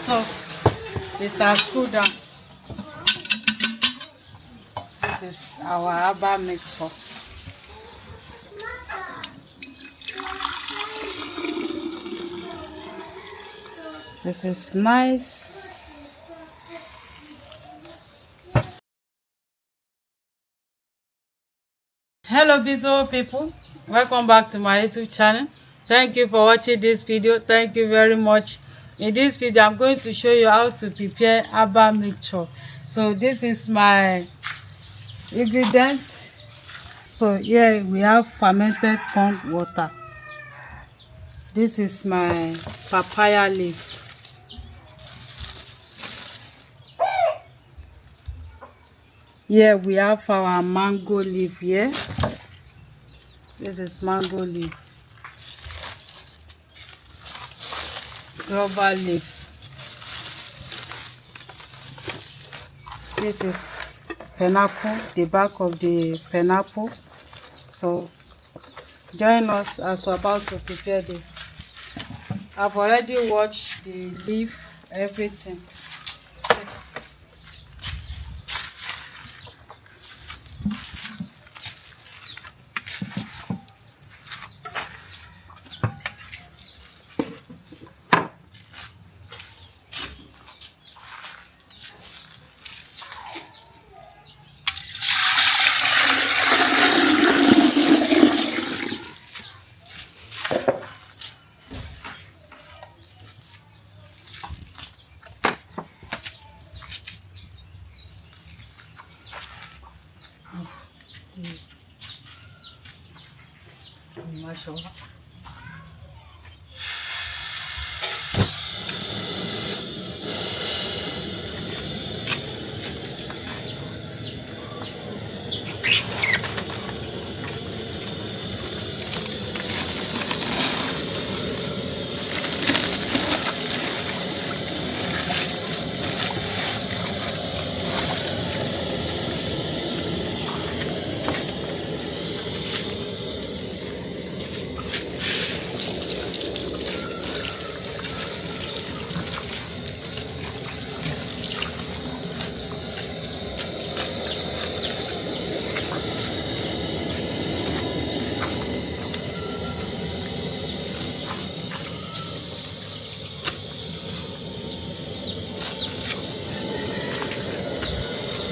So it has cooled down. This is our herbal mixture. This is nice. Hello beautiful people, welcome back to my YouTube channel. Thank you for watching this video. Thank you very much. In this video I'm going to show you how to prepare herbal mixture. So this is my ingredients. So here we have fermented pond water. This is my papaya leaf. Here we have our mango leaf here. This is mango leaf. Rubber leaf. This is pineapple, the back of the pineapple. So join us as we're about to prepare this. I've already washed the leaf, everything.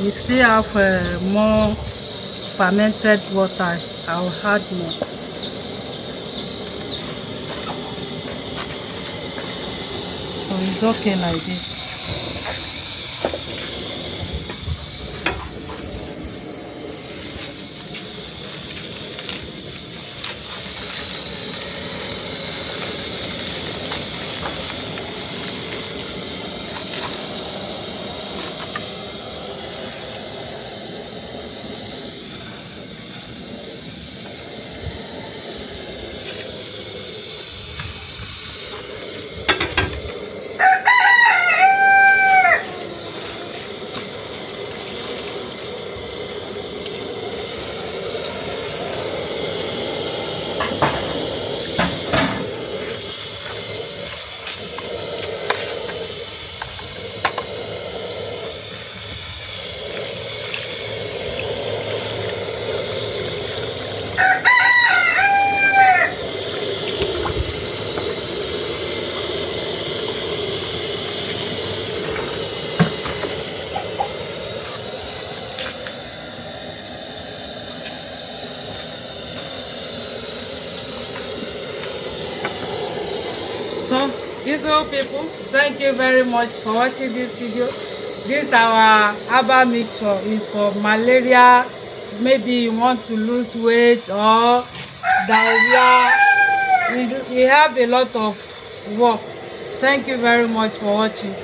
We still have more fermented water. I'll add more. So it's okay like this. So beautiful people, thank you very much for watching this video. This our herbal mixture is for malaria. Maybe you want to lose weight or diarrhea. We have a lot of work. Thank you very much for watching.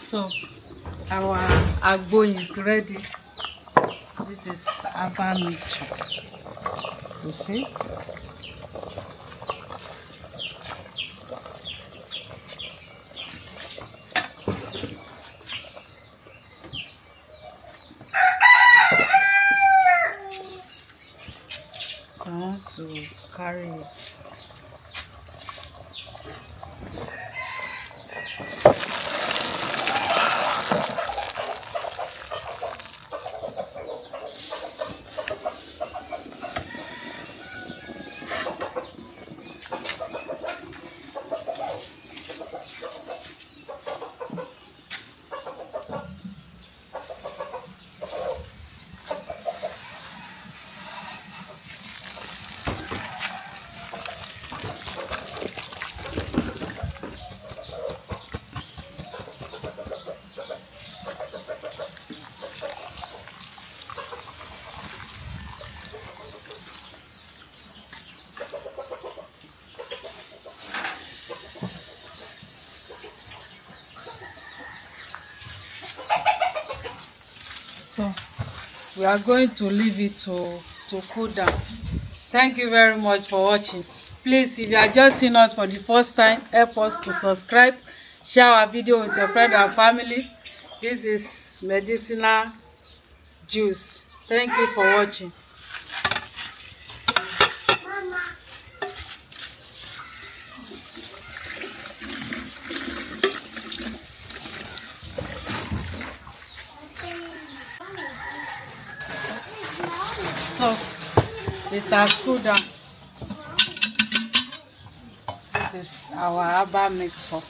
So our agbo is ready. This is herbal mixture. You see? want to carry it. So we are going to leave it to cool down. Thank you very much for watching. Please, if you are just seeing us for the first time, help us to subscribe, share our video with your friend and family. This is medicinal juice. Thank you for watching. So it has cooled down. This is our herbal mixture.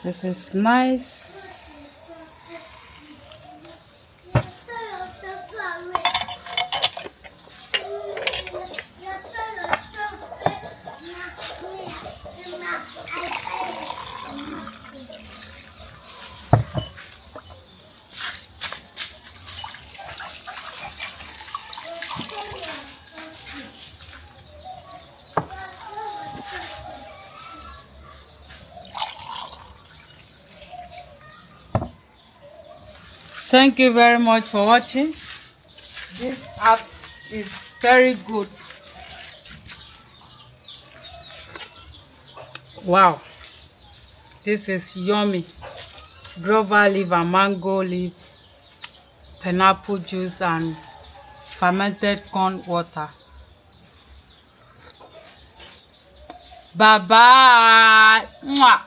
This is nice. Thank you very much for watching. This apps is very good. Wow, this is yummy. Guava leaf and mango leaf, pineapple juice and fermented corn water. Bye bye. Mwah.